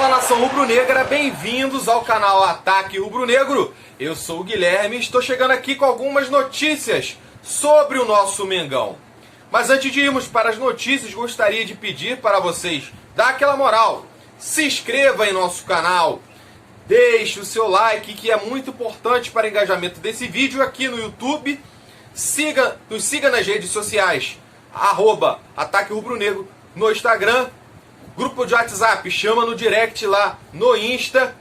Fala, nação rubro-negra, bem-vindos ao canal Ataque Rubro-Negro. Eu sou o Guilherme e estou chegando aqui com algumas notícias sobre o nosso Mengão. Mas antes de irmos para as notícias, gostaria de pedir para vocês dar aquela moral. Se inscreva em nosso canal, deixe o seu like, que é muito importante para o engajamento desse vídeo aqui no YouTube. Nos siga nas redes sociais, @Ataque Rubro-Negro no Instagram. Grupo de WhatsApp, chama no direct lá no Insta.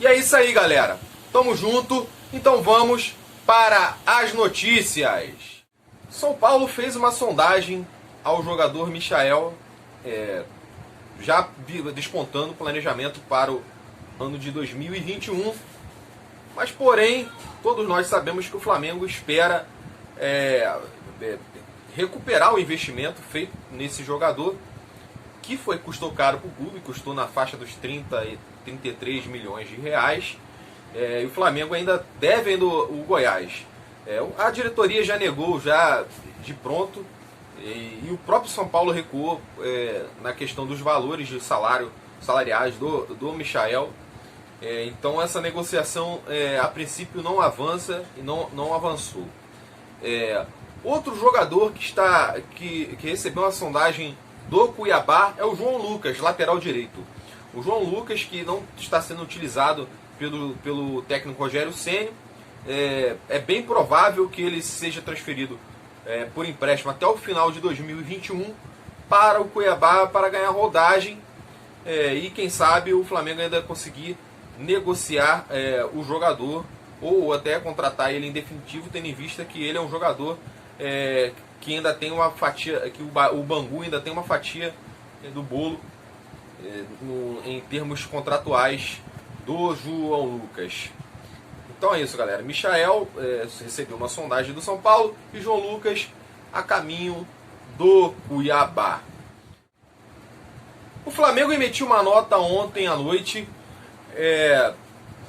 E é isso aí, galera. Tamo junto. Então vamos para as notícias. São Paulo fez uma sondagem ao jogador Michael, já despontando o planejamento para o ano de 2021. Mas, porém, todos nós sabemos que o Flamengo espera recuperar o investimento feito nesse jogador, que custou caro para o clube, custou na faixa dos 30 e 33 milhões de reais. E o Flamengo ainda deve o Goiás. A diretoria já negou, já de pronto, e o próprio São Paulo recuou na questão dos valores de salariais do Michael. Então essa negociação a princípio não avança e não avançou. Outro jogador que recebeu uma sondagem do Cuiabá é o João Lucas, lateral direito. O João Lucas, que não está sendo utilizado pelo técnico Rogério Ceni, é bem provável que ele seja transferido por empréstimo até o final de 2021 para o Cuiabá para ganhar rodagem, e quem sabe o Flamengo ainda conseguir negociar o jogador ou até contratar ele em definitivo, tendo em vista que ele é um jogador que ainda tem uma fatia, que o Bangu ainda tem uma fatia do bolo em termos contratuais do João Lucas. Então é isso, galera. Michael recebeu uma sondagem do São Paulo e João Lucas a caminho do Cuiabá. O Flamengo emitiu uma nota ontem à noite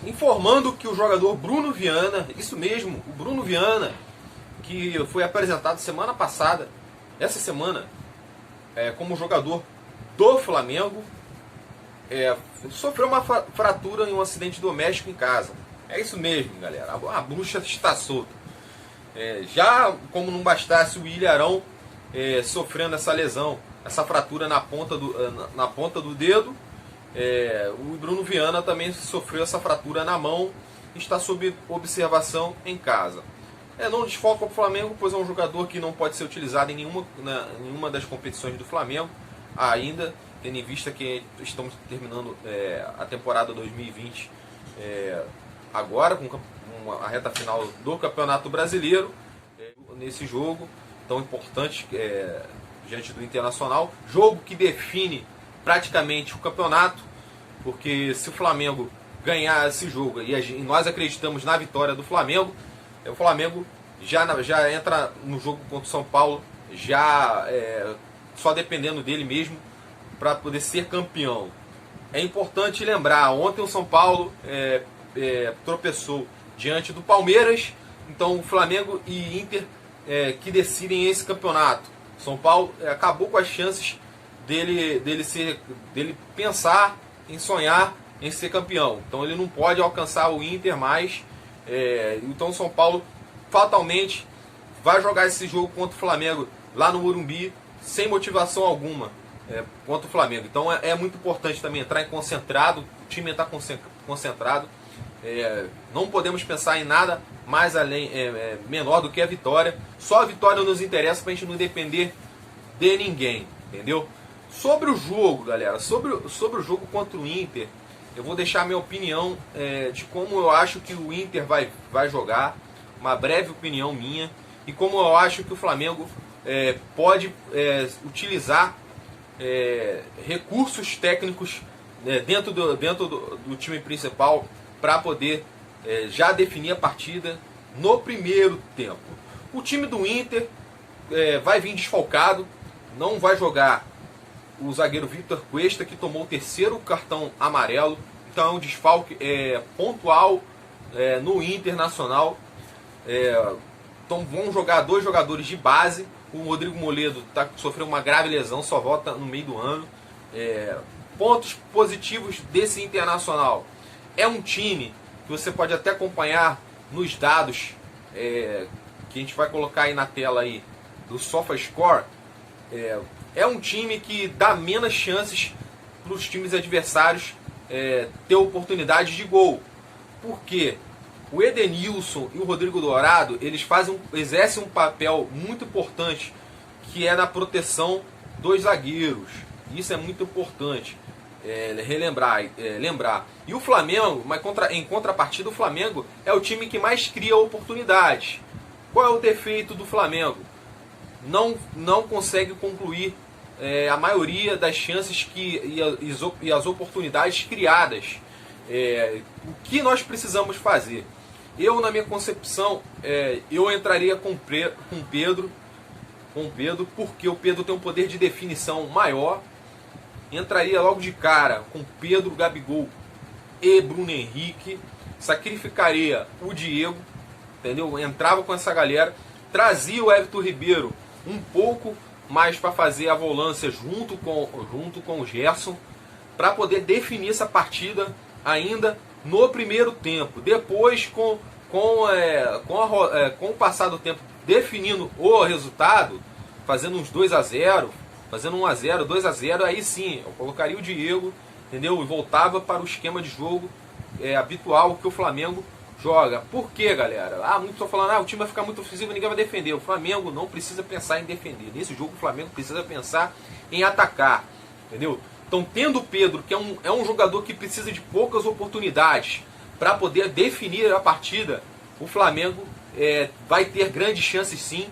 informando que o jogador Bruno Viana, isso mesmo, o Bruno Viana, que foi apresentado semana passada, essa semana, como jogador do Flamengo, sofreu uma fratura em um acidente doméstico em casa. É isso mesmo, galera, a bruxa está solta. Já como não bastasse o Ilharão sofrendo essa lesão, essa fratura na ponta do dedo, o Bruno Viana também sofreu essa fratura na mão e está sob observação em casa. Não desfoca o Flamengo, pois é um jogador que não pode ser utilizado em nenhuma das competições do Flamengo ainda, tendo em vista que estamos terminando a temporada 2020 agora, com a reta final do Campeonato Brasileiro, nesse jogo tão importante diante do Internacional, jogo que define praticamente o campeonato, porque se o Flamengo ganhar esse jogo, e nós acreditamos na vitória do Flamengo, o Flamengo já entra no jogo contra o São Paulo, só dependendo dele mesmo para poder ser campeão. É importante lembrar, ontem o São Paulo tropeçou diante do Palmeiras, então o Flamengo e Inter que decidem esse campeonato. São Paulo acabou com as chances dele pensar em sonhar em ser campeão. Então ele não pode alcançar o Inter mais. Então o São Paulo fatalmente vai jogar esse jogo contra o Flamengo lá no Morumbi sem motivação alguma contra o Flamengo. Então é muito importante também entrar concentrado, o time está concentrado. Não podemos pensar em nada mais menor do que a vitória. Só a vitória nos interessa para a gente não depender de ninguém, entendeu? Sobre o jogo, galera, sobre o jogo contra o Inter, eu vou deixar minha opinião de como eu acho que o Inter vai jogar, uma breve opinião minha, e como eu acho que o Flamengo pode utilizar recursos técnicos dentro do time principal para poder já definir a partida no primeiro tempo. O time do Inter vai vir desfalcado, não vai jogar o zagueiro Victor Cuesta, que tomou o terceiro cartão amarelo, então é um desfalque pontual no Internacional. Então vão jogar dois jogadores de base. O Rodrigo Moledo sofreu uma grave lesão, só volta no meio do ano. Pontos positivos desse Internacional. É um time que você pode até acompanhar nos dados que a gente vai colocar aí na tela aí, do SofaScore. É um time que dá menos chances para os times adversários ter oportunidade de gol. Por quê? O Edenilson e o Rodrigo Dourado, eles exercem um papel muito importante, que é na proteção dos zagueiros. Isso é muito importante lembrar. E o Flamengo, em contrapartida, o Flamengo é o time que mais cria oportunidades. Qual é o defeito do Flamengo? Não consegue concluir a maioria das chances e as oportunidades criadas. O que nós precisamos fazer? Eu, na minha concepção, eu entraria com Pedro, porque o Pedro tem um poder de definição maior. Entraria logo de cara com Pedro, Gabigol e Bruno Henrique. Sacrificaria o Diego, entendeu? Entrava com essa galera. Trazia o Everton Ribeiro um pouco mais para fazer a volância junto com o Gerson, para poder definir essa partida ainda no primeiro tempo. Depois, com o passar do tempo, definindo o resultado, fazendo uns 2-0, fazendo 1-0, 2-0, aí sim, eu colocaria o Diego, entendeu? E voltava para o esquema de jogo habitual que o Flamengo joga. Por quê, galera? Muitos estão falando, o time vai ficar muito ofensivo e ninguém vai defender. O Flamengo não precisa pensar em defender. Nesse jogo o Flamengo precisa pensar em atacar, entendeu? Então, tendo o Pedro, que é um jogador que precisa de poucas oportunidades para poder definir a partida, o Flamengo vai ter grandes chances sim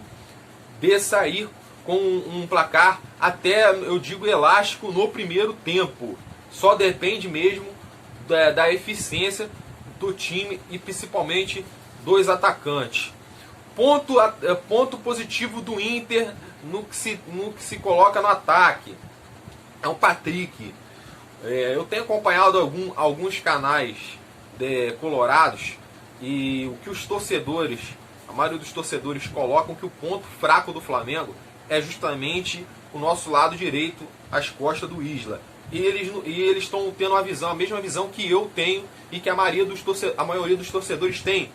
de sair com um placar até, eu digo, elástico no primeiro tempo. Só depende mesmo da eficiência do time e principalmente dos atacantes. Ponto positivo do Inter no que se coloca no ataque é o Patrick. Eu tenho acompanhado alguns canais colorados, e o que a maioria dos torcedores colocam, que o ponto fraco do Flamengo é justamente o nosso lado direito, as costas do Isla. E eles estão tendo a mesma visão que eu tenho e que a maioria dos torcedores tem.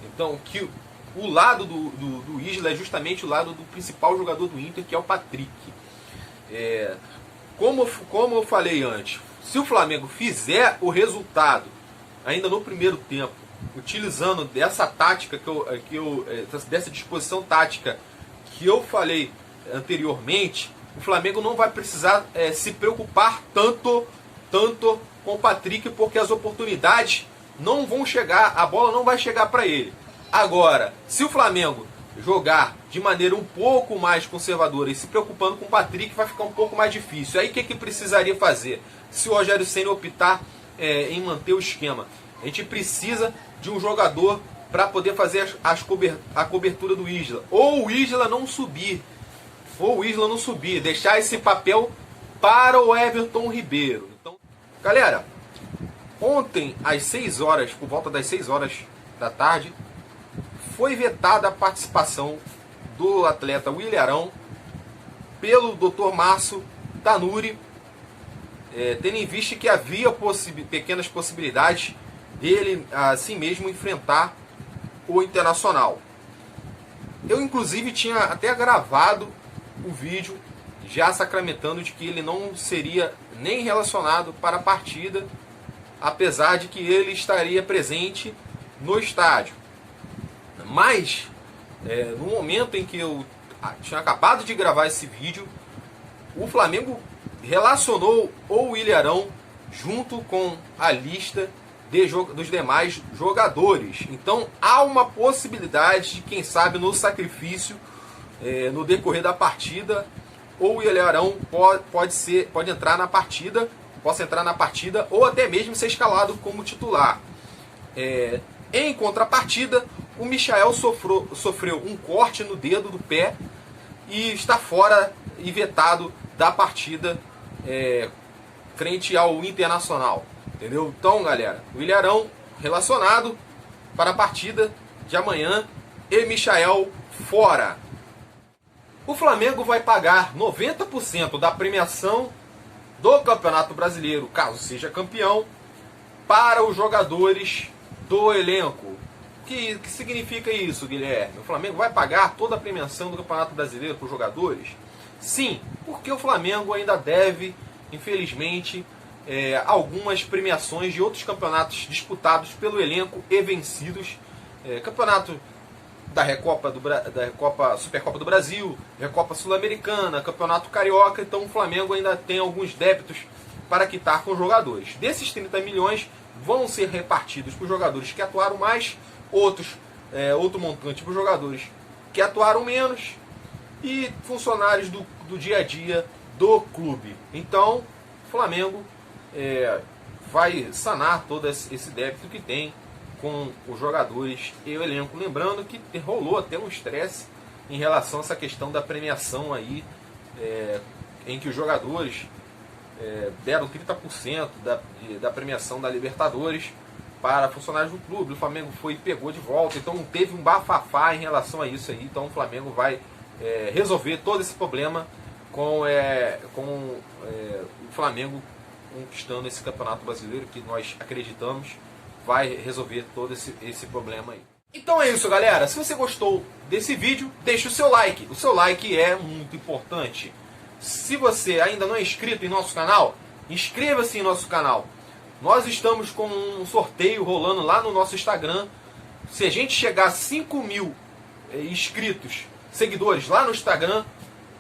Então, que o lado do Isla é justamente o lado do principal jogador do Inter, que é o Patrick. Como eu falei antes, se o Flamengo fizer o resultado ainda no primeiro tempo, utilizando dessa tática dessa disposição tática que eu falei anteriormente, o Flamengo não vai precisar se preocupar tanto com o Patrick, porque as oportunidades não vão chegar, a bola não vai chegar para ele. Agora, se o Flamengo jogar de maneira um pouco mais conservadora e se preocupando com o Patrick, vai ficar um pouco mais difícil. Aí o que precisaria fazer? Se o Rogério Ceni optar em manter o esquema, a gente precisa de um jogador para poder fazer a cobertura do Isla. Ou o Isla não subir. Deixar esse papel para o Everton Ribeiro. Então, galera, ontem às 6 horas, por volta das 6 horas da tarde, foi vetada a participação do atleta Willian Arão pelo Dr. Márcio Tanuri, tendo em vista que havia pequenas possibilidades dele, assim mesmo, enfrentar o Internacional. Eu, inclusive, tinha até gravado o vídeo já sacramentando de que ele não seria nem relacionado para a partida, apesar de que ele estaria presente no estádio. Mas, no momento em que eu tinha acabado de gravar esse vídeo, o Flamengo relacionou o Willian Arão junto com a lista dos demais jogadores. Então há uma possibilidade de, quem sabe, no sacrifício, no decorrer da partida, ou o Willian Arão pode entrar na partida, possa entrar na partida, ou até mesmo ser escalado como titular. Em contrapartida, o Michael sofreu um corte no dedo do pé e está fora e vetado da partida frente ao Internacional. Entendeu? Então, galera, o Willian Arão relacionado para a partida de amanhã e Michael fora. O Flamengo vai pagar 90% da premiação do Campeonato Brasileiro, caso seja campeão, para os jogadores do elenco. O que significa isso, Guilherme? O Flamengo vai pagar toda a premiação do Campeonato Brasileiro para os jogadores? Sim, porque o Flamengo ainda deve, infelizmente, algumas premiações de outros campeonatos disputados pelo elenco e vencidos. Campeonato da Supercopa do Brasil, Recopa Sul-Americana, Campeonato Carioca. Então o Flamengo ainda tem alguns débitos para quitar com os jogadores. Desses 30 milhões vão ser repartidos para os jogadores que atuaram mais, outro montante para os jogadores que atuaram menos e funcionários do dia a dia do clube. Então o Flamengo vai sanar todo esse débito que tem com os jogadores e o elenco. Lembrando que rolou até um estresse em relação a essa questão da premiação aí, em que os jogadores deram 30% da premiação da Libertadores para funcionários do clube. O Flamengo foi e pegou de volta, então teve um bafafá em relação a isso aí. Então o Flamengo vai resolver todo esse problema com o Flamengo conquistando esse Campeonato Brasileiro, que nós acreditamos vai resolver todo esse problema aí. Então é isso, galera. Se você gostou desse vídeo, deixe o seu like. O seu like é muito importante. Se você ainda não é inscrito em nosso canal, inscreva-se em nosso canal. Nós estamos com um sorteio rolando lá no nosso Instagram. Se a gente chegar a 5.000 seguidores lá no Instagram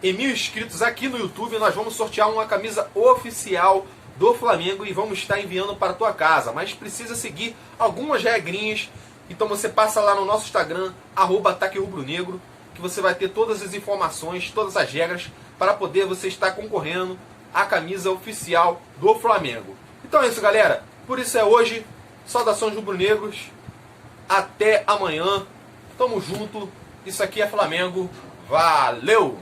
e 1.000 inscritos aqui no YouTube, nós vamos sortear uma camisa oficial do Flamengo e vamos estar enviando para a tua casa. Mas precisa seguir algumas regrinhas. Então você passa lá no nosso Instagram, @ataquerubronegro, que você vai ter todas as informações, todas as regras para poder você estar concorrendo à camisa oficial do Flamengo. Então é isso, galera. Por isso é hoje. Saudações rubro-negros. Até amanhã. Tamo junto. Isso aqui é Flamengo. Valeu!